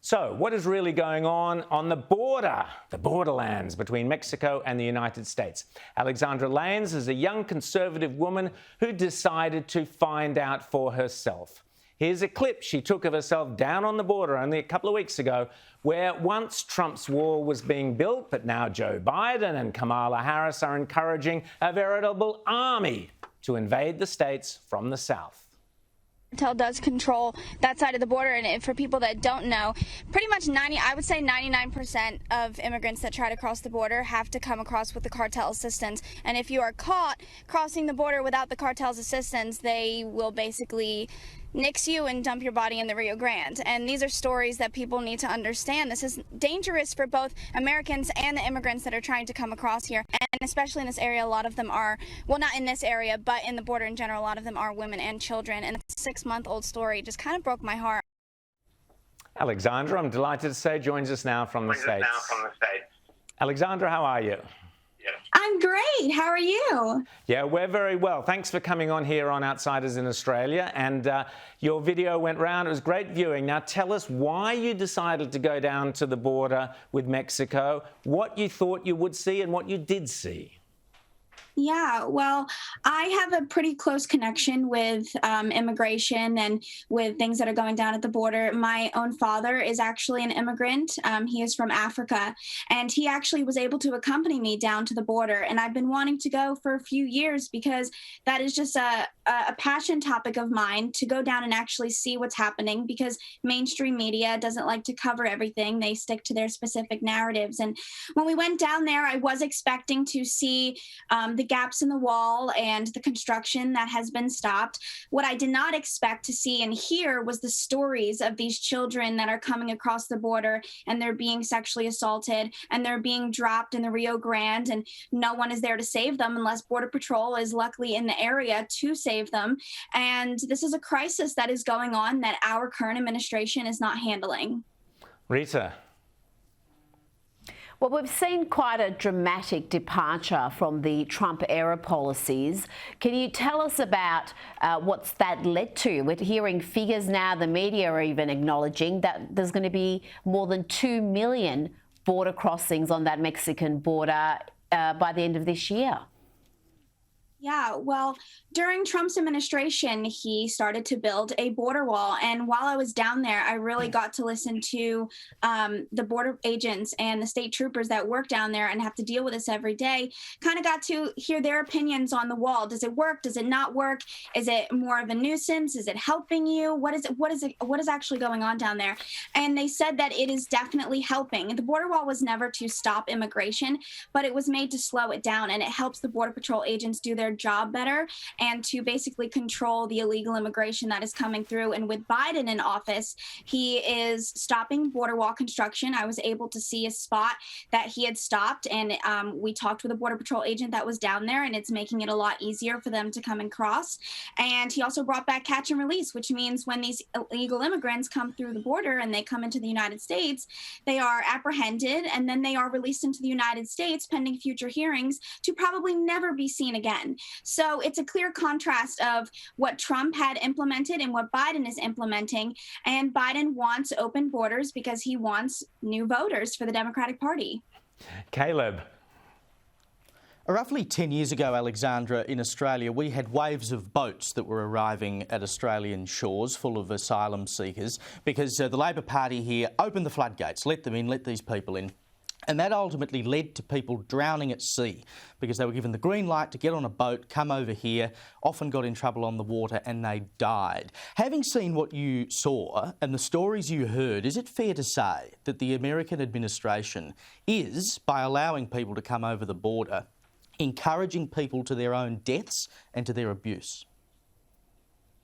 So, what is really going on the border, the borderlands between Mexico and the United States? Alexandra Lains is a young conservative woman who decided to find out for herself. Here's a clip she took of herself down on the border only a couple of weeks ago, where once Trump's wall was being built, but now Joe Biden and Kamala Harris are encouraging a veritable army to invade the states from the south. Cartel does control that side of the border, and for people that don't know, pretty much 99% of immigrants that try to cross the border have to come across with the cartel assistance. And if you are caught crossing the border without the cartel's assistance, they will basically nix you and dump your body in the Rio Grande. And these are stories that people need to understand. This is dangerous for both Americans and the immigrants that are trying to come across here. And especially in this area, a lot of them are, well, not in this area, but in the border in general, a lot of them are women and children. And a 6-month-old story just kind of broke my heart. Alexandra, I'm delighted to say, joins us now from the States. Alexandra, how are you? I'm great. How are you? Yeah, we're very well. Thanks for coming on here on Outsiders in Australia. And your video went round. It was great viewing. Now, tell us why you decided to go down to the border with Mexico, what you thought you would see and what you did see. Yeah, well, I have a pretty close connection with immigration and with things that are going down at the border. My own father is actually an immigrant. He is from Africa, and he actually was able to accompany me down to the border. And I've been wanting to go for a few years because that is just a passion topic of mine, to go down and actually see what's happening, because mainstream media doesn't like to cover everything. They stick to their specific narratives. And when we went down there, I was expecting to see the gaps in the wall and the construction that has been stopped. What I did not expect to see and hear was the stories of these children that are coming across the border, and they're being sexually assaulted, and they're being dropped in the Rio Grande, and no one is there to save them unless Border Patrol is luckily in the area to save them. And this is a crisis that is going on that our current administration is not handling. Rita. Well, we've seen quite a dramatic departure from the Trump-era policies. Can you tell us about what's that led to? We're hearing figures now, the media are even acknowledging that there's going to be more than 2 million border crossings on that Mexican border by the end of this year. Yeah, well, during Trump's administration, he started to build a border wall. And while I was down there, I really got to listen to the border agents and the state troopers that work down there and have to deal with this every day. Kind of got to hear their opinions on the wall. Does it work? Does it not work? Is it more of a nuisance? Is it helping you? What is actually going on down there? And they said that it is definitely helping. The border wall was never to stop immigration, but it was made to slow it down, and it helps the Border Patrol agents do their job better and to basically control the illegal immigration that is coming through. And with Biden in office, he is stopping border wall construction. I was able to see a spot that he had stopped, and we talked with a Border Patrol agent that was down there, and it's making it a lot easier for them to come and cross. And he also brought back catch and release, which means when these illegal immigrants come through the border and they come into the United States, they are apprehended and then they are released into the United States pending future hearings to probably never be seen again. So it's a clear contrast of what Trump had implemented and what Biden is implementing. And Biden wants open borders because he wants new voters for the Democratic Party. Caleb. Roughly 10 years ago, Alexandra, in Australia, we had waves of boats that were arriving at Australian shores full of asylum seekers because the Labor Party here opened the floodgates, let them in, let these people in. And that ultimately led to people drowning at sea because they were given the green light to get on a boat, come over here, often got in trouble on the water, and they died. Having seen what you saw and the stories you heard, is it fair to say that the American administration is, by allowing people to come over the border, encouraging people to their own deaths and to their abuse?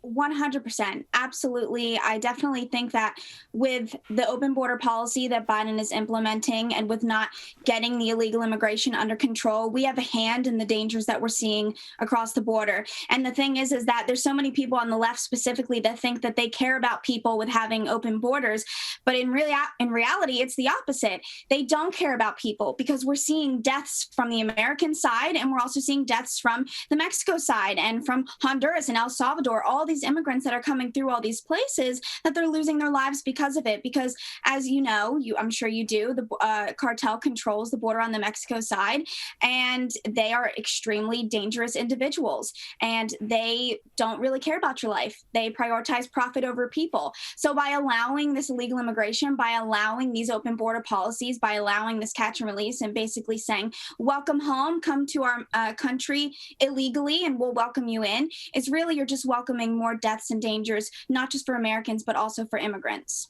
100%. Absolutely. I definitely think that with the open border policy that Biden is implementing and with not getting the illegal immigration under control, we have a hand in the dangers that we're seeing across the border. And the thing is that there's so many people on the left specifically that think that they care about people with having open borders. But in reality, it's the opposite. They don't care about people because we're seeing deaths from the American side, and we're also seeing deaths from the Mexico side and from Honduras and El Salvador. All these immigrants that are coming through all these places that they're losing their lives because of it. Because as you know, I'm sure you do, the cartel controls the border on the Mexico side, and they are extremely dangerous individuals, and they don't really care about your life. They prioritize profit over people. So by allowing this illegal immigration, by allowing these open border policies, by allowing this catch and release, and basically saying, welcome home, come to our country illegally, and we'll welcome you in, it's really, you're just welcoming more deaths and dangers, not just for Americans, but also for immigrants.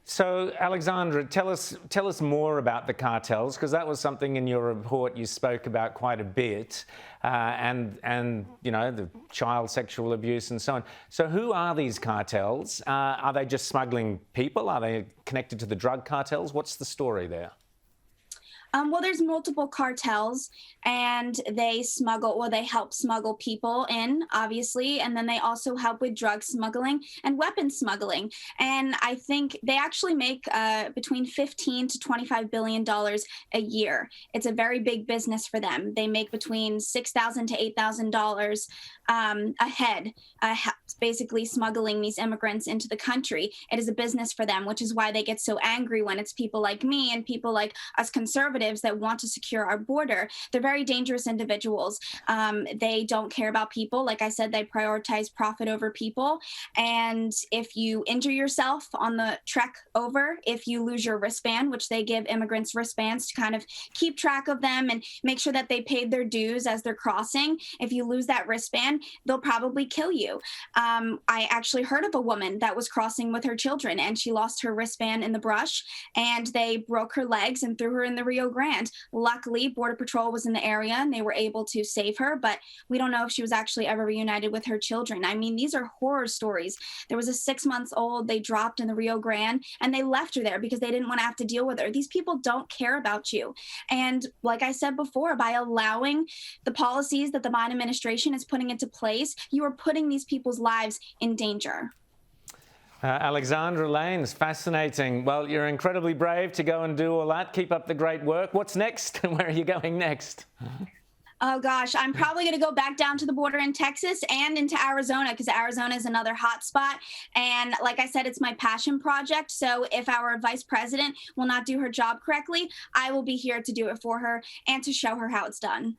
So, Alexandra, tell us more about the cartels, because that was something in your report you spoke about quite a bit, and you know, the child sexual abuse and so on. So, who are these cartels? Are they just smuggling people? Are they connected to the drug cartels? What's the story there? Well, there's multiple cartels, and they help smuggle people in, obviously, and then they also help with drug smuggling and weapon smuggling. And I think they actually make between $15 to $25 billion a year. It's a very big business for them. They make between $6,000 to $8,000 a head, basically smuggling these immigrants into the country. It is a business for them, which is why they get so angry when it's people like me and people like us conservatives that want to secure our border. They're very dangerous individuals. They don't care about people. Like I said, they prioritize profit over people. And if you injure yourself on the trek over, if you lose your wristband, which they give immigrants wristbands to kind of keep track of them and make sure that they paid their dues as they're crossing, if you lose that wristband, they'll probably kill you. I actually heard of a woman that was crossing with her children, and she lost her wristband in the brush, and they broke her legs and threw her in the Rio Grande. Luckily, Border Patrol was in the area and they were able to save her, but we don't know if she was actually ever reunited with her children. I mean, these are horror stories. There was a 6-month-old they dropped in the Rio Grande, and they left her there because they didn't want to have to deal with her. These people don't care about you. And like I said before, by allowing the policies that the Biden administration is putting into place, you are putting these people's lives in danger. Alexandra Lains, fascinating. Well, you're incredibly brave to go and do all that. Keep up the great work. What's next? Where are you going next? Oh, gosh, I'm probably going to go back down to the border in Texas and into Arizona, because Arizona is another hot spot. And like I said, it's my passion project. So if our vice president will not do her job correctly, I will be here to do it for her and to show her how it's done.